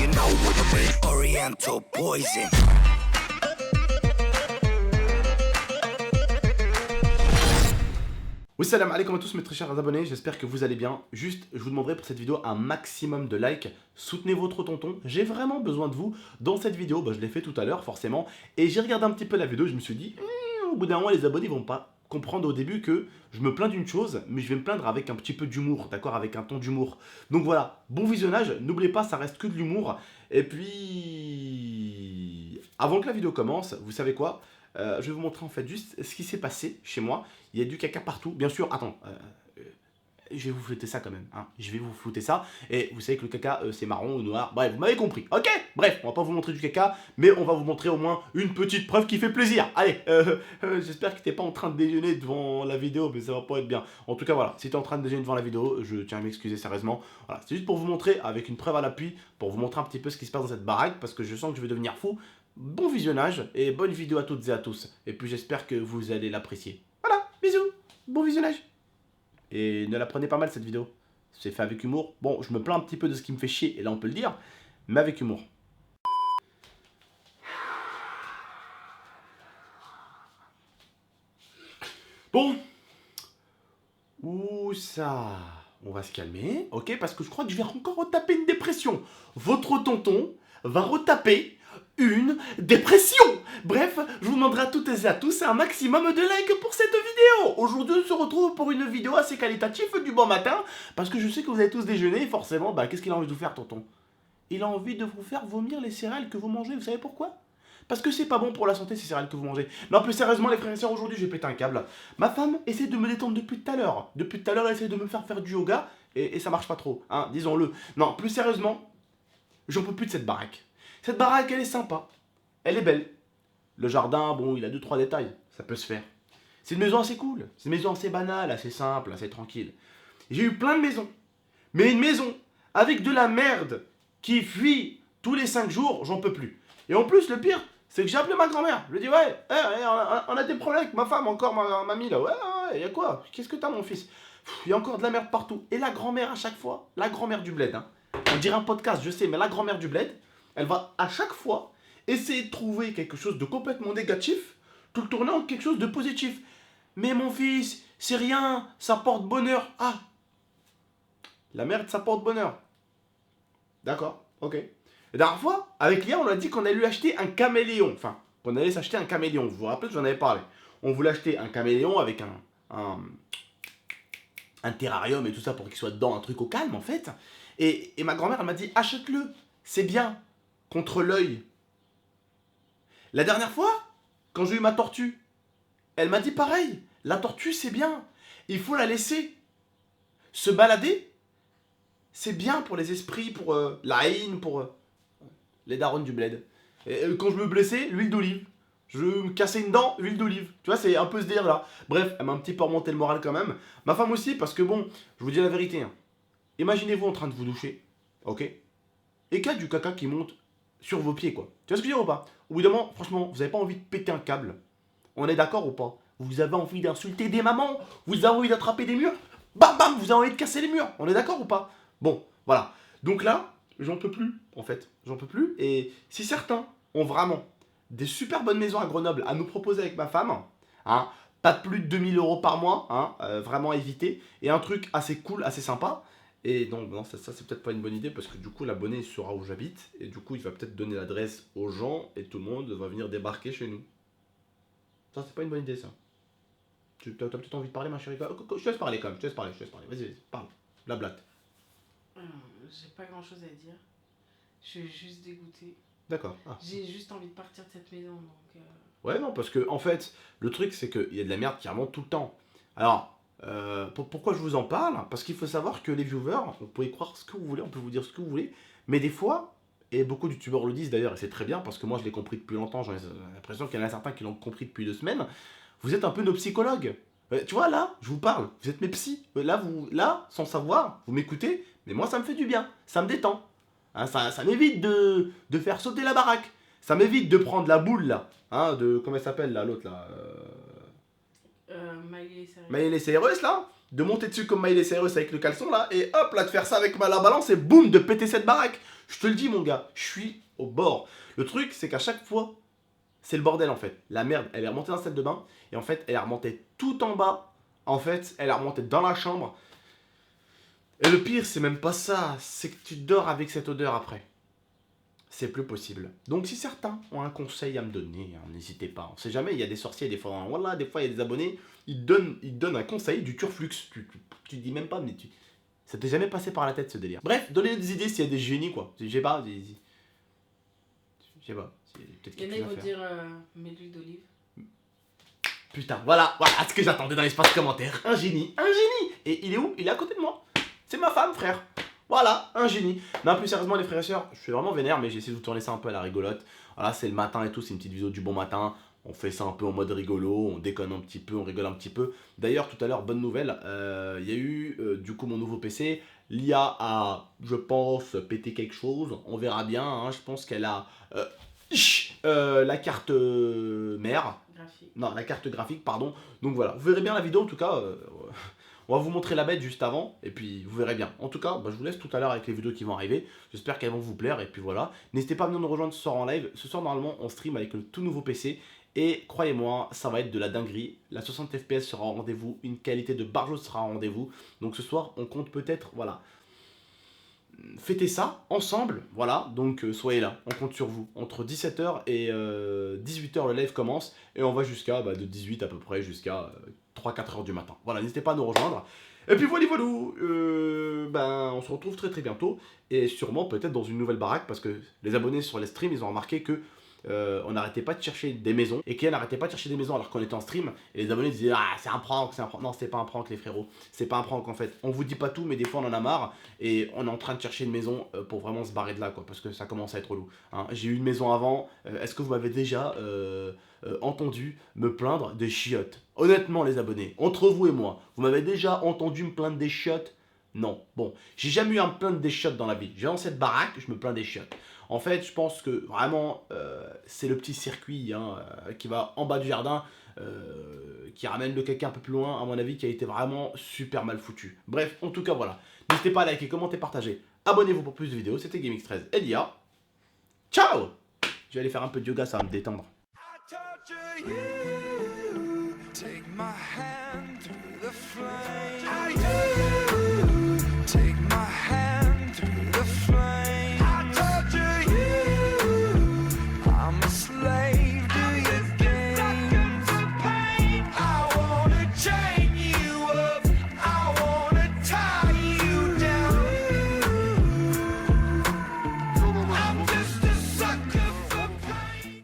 you know what I mean. Oriental poison. Oui, salam alaikum à tous mes très chers abonnés, j'espère que vous allez bien. Juste, je vous demanderai pour cette vidéo un maximum de likes. Soutenez votre tonton, j'ai vraiment besoin de vous. Dans cette vidéo, je l'ai fait tout à l'heure forcément. Et j'ai regardé un petit peu la vidéo, je me suis dit, au bout d'un moment les abonnés vont pas comprendre au début que je me plains d'une chose, mais je vais me plaindre avec un petit peu d'humour, d'accord, avec un ton d'humour. Donc voilà, bon visionnage, n'oubliez pas, ça reste que de l'humour. Et puis, avant que la vidéo commence, vous savez quoi, je vais vous montrer en fait juste ce qui s'est passé chez moi. Il y a du caca partout, bien sûr, attends, je vais vous flouter ça quand même, hein. Je vais vous flouter ça, et vous savez que le caca c'est marron ou noir, bref, vous m'avez compris, ok. Bref, on va pas vous montrer du caca, mais on va vous montrer au moins une petite preuve qui fait plaisir. Allez, j'espère que t'es pas en train de déjeuner devant la vidéo, mais ça va pas être bien. En tout cas voilà, si t'es en train de déjeuner devant la vidéo, je tiens à m'excuser sérieusement. Voilà, c'est juste pour vous montrer, avec une preuve à l'appui, pour vous montrer un petit peu ce qui se passe dans cette baraque, parce que je sens que je vais devenir fou. Bon visionnage, et bonne vidéo à toutes et à tous, et puis j'espère que vous allez l'apprécier. Voilà, bisous, bon visionnage. Et ne la prenez pas mal cette vidéo. C'est fait avec humour. Bon, je me plains un petit peu de ce qui me fait chier, et là on peut le dire, mais avec humour. Bon. Où ça? On va se calmer, ok? Parce que je crois que je vais encore retaper une dépression. Votre tonton va retaper une dépression. Bref, je vous demanderai à toutes et à tous un maximum de likes pour cette vidéo. Aujourd'hui, on se retrouve pour une vidéo assez qualitative du bon matin, parce que je sais que vous avez tous déjeuné, et forcément, qu'est-ce qu'il a envie de vous faire, tonton? Il a envie de vous faire vomir les céréales que vous mangez, vous savez pourquoi? Parce que c'est pas bon pour la santé ces céréales que vous mangez. Non, plus sérieusement les frères et sœurs, aujourd'hui j'ai pété un câble. Ma femme essaie de me détendre depuis tout à l'heure. Depuis tout à l'heure, elle essaie de me faire du yoga, et ça marche pas trop, hein, disons-le. Non, plus sérieusement, j'en peux plus de cette baraque. Cette baraque, elle est sympa, elle est belle. Le jardin, bon, il a 2-3 détails, ça peut se faire. C'est une maison assez cool, c'est une maison assez banale, assez simple, assez tranquille. J'ai eu plein de maisons, mais une maison avec de la merde qui fuit tous les 5 jours, j'en peux plus. Et en plus, le pire, c'est que j'ai appelé ma grand-mère. Je lui ai dit, ouais, on a des problèmes avec ma femme, encore ma mamie là. Ouais, y a quoi? Qu'est-ce que t'as, mon fils? Il y a encore de la merde partout. Et la grand-mère, à chaque fois, la grand-mère du bled, hein. On dirait un podcast, je sais, mais la grand-mère du bled, elle va à chaque fois essayer de trouver quelque chose de complètement négatif, tout le tourner en quelque chose de positif. Mais mon fils, c'est rien, ça porte bonheur. Ah, la merde, ça porte bonheur. D'accord, ok. La dernière fois, avec Lia, on a dit qu'on allait lui acheter un caméléon. Enfin, qu'on allait s'acheter un caméléon. Vous vous rappelez, j'en avais parlé. On voulait acheter un caméléon avec un terrarium et tout ça pour qu'il soit dedans, un truc au calme en fait. Et ma grand-mère, elle m'a dit, achète-le, c'est bien, contre l'œil. La dernière fois, quand j'ai eu ma tortue, elle m'a dit pareil, la tortue c'est bien, il faut la laisser se balader. C'est bien pour les esprits, pour la haine, pour les darons du bled. Et quand je me blessais, l'huile d'olive. Je me cassais une dent, huile d'olive. Tu vois, c'est un peu ce délire là. Bref, elle m'a un petit peu remonté le moral quand même. Ma femme aussi, parce que bon, je vous dis la vérité, hein. Imaginez-vous en train de vous doucher, ok? Et qu'il y a du caca qui monte sur vos pieds, quoi. Tu vois ce que je veux dire ou pas? Au bout d'un moment, franchement, vous avez pas envie de péter un câble. On est d'accord ou pas? Vous avez envie d'insulter des mamans, vous avez envie d'attraper des murs, bam bam, vous avez envie de casser les murs. On est d'accord ou pas? Bon, voilà. Donc là, j'en peux plus, en fait. J'en peux plus. Et si certains ont vraiment des super bonnes maisons à Grenoble à nous proposer avec ma femme, hein, pas plus de 2000 € par mois, hein, vraiment à éviter, et un truc assez cool, assez sympa. Et donc, non, ça c'est peut-être pas une bonne idée parce que du coup, l'abonné saura où j'habite, et du coup, il va peut-être donner l'adresse aux gens, et tout le monde va venir débarquer chez nous. Ça, c'est pas une bonne idée, ça. Tu as peut-être envie de parler, ma chérie? Je te laisse parler quand même, je te laisse parler. Vas-y, parle. Blablate. J'ai pas grand chose à dire. Je suis juste dégoûtée. D'accord. Ah. J'ai juste envie de partir de cette maison. Donc Ouais, non, parce que en fait, le truc, c'est qu'il y a de la merde qui remonte tout le temps. Alors, pourquoi je vous en parle? Parce qu'il faut savoir que les viewers, vous pouvez croire ce que vous voulez, on peut vous dire ce que vous voulez, mais des fois, et beaucoup de youtubeurs le disent d'ailleurs, et c'est très bien, parce que moi je l'ai compris depuis longtemps, j'ai l'impression qu'il y en a certains qui l'ont compris depuis 2 semaines, vous êtes un peu nos psychologues. Tu vois, là, je vous parle, vous êtes mes psys. Là, sans savoir, vous m'écoutez, mais moi ça me fait du bien, ça me détend. Hein, ça m'évite de faire sauter la baraque. Ça m'évite de prendre la boule là, de comment elle s'appelle là, l'autre là, Miley Cyrus. Miley Cyrus là, de monter dessus comme Miley Cyrus avec le caleçon là, et hop là de faire ça avec la balance et boum de péter cette baraque. Je te le dis mon gars, je suis au bord. Le truc c'est qu'à chaque fois, c'est le bordel en fait. La merde, elle est remontée dans la salle de bain, et en fait elle est remontée tout en bas. En fait, elle est remontée dans la chambre. Et le pire, c'est même pas ça, c'est que tu dors avec cette odeur après. C'est plus possible. Donc si certains ont un conseil à me donner, hein, n'hésitez pas. On sait jamais, il y a des sorciers, des fois, voilà, des fois il y a des abonnés, ils donnent un conseil du turflux. Tu dis même pas, mais ça t'est jamais passé par la tête ce délire. Bref, donnez des idées s'il y a des génies quoi. Je sais pas, je sais pas. Peut-être Il y en a, quelque ils chose à vont faire. dire mets de l'huile d'olive. Putain, voilà ce que j'attendais dans l'espace commentaire. Un génie. Et il est où? Il est à côté de moi. C'est ma femme, frère. Voilà, un génie. Non, plus sérieusement, les frères et sœurs, je suis vraiment vénère, mais j'ai essayé de vous tourner ça un peu à la rigolote. Voilà, c'est le matin et tout, c'est une petite vidéo du bon matin. On fait ça un peu en mode rigolo, on déconne un petit peu, on rigole un petit peu. D'ailleurs, tout à l'heure, bonne nouvelle, il y a eu du coup mon nouveau PC. L'IA a, je pense, pété quelque chose. On verra bien, hein, je pense qu'elle a la carte mère. Graphique. Non, la carte graphique, pardon. Donc voilà, vous verrez bien la vidéo en tout cas. On va vous montrer la bête juste avant, et puis vous verrez bien. En tout cas, je vous laisse tout à l'heure avec les vidéos qui vont arriver. J'espère qu'elles vont vous plaire, et puis voilà. N'hésitez pas à venir nous rejoindre ce soir en live. Ce soir, normalement, on stream avec le tout nouveau PC. Et croyez-moi, ça va être de la dinguerie. La 60 FPS sera au rendez-vous, une qualité de barjo sera au rendez-vous. Donc ce soir, on compte peut-être, voilà, fêter ça ensemble, voilà, donc soyez là, on compte sur vous. Entre 17h et 18h le live commence, et on va jusqu'à de 18 à peu près jusqu'à 3-4h du matin. Voilà, n'hésitez pas à nous rejoindre. Et puis voilà, on se retrouve très très bientôt, et sûrement peut-être dans une nouvelle baraque, parce que les abonnés sur les streams, ils ont remarqué que on n'arrêtait pas de chercher des maisons, et qu'elle n'arrêtait pas de chercher des maisons alors qu'on était en stream, et les abonnés disaient ah c'est un prank, c'est un prank. Non, c'est pas un prank les frérots, c'est pas un prank en fait. On vous dit pas tout, mais des fois on en a marre, et on est en train de chercher une maison pour vraiment se barrer de là quoi, parce que ça commence à être relou. Hein. J'ai eu une maison avant, est-ce que vous m'avez déjà entendu me plaindre des chiottes? Honnêtement les abonnés, entre vous et moi, vous m'avez déjà entendu me plaindre des chiottes? Non. Bon, j'ai jamais eu à me plaindre des chiottes dans la vie. J'ai dans cette baraque, je me plains des chiottes. En fait, je pense que vraiment, c'est le petit circuit qui va en bas du jardin, qui ramène le caca un peu plus loin, à mon avis, qui a été vraiment super mal foutu. Bref, en tout cas, voilà. N'hésitez pas à liker, commenter, partager. Abonnez-vous pour plus de vidéos. C'était GameX13 et Lia. Ciao! Je vais aller faire un peu de yoga, ça va me détendre. Torture you. Take my hand through the flame.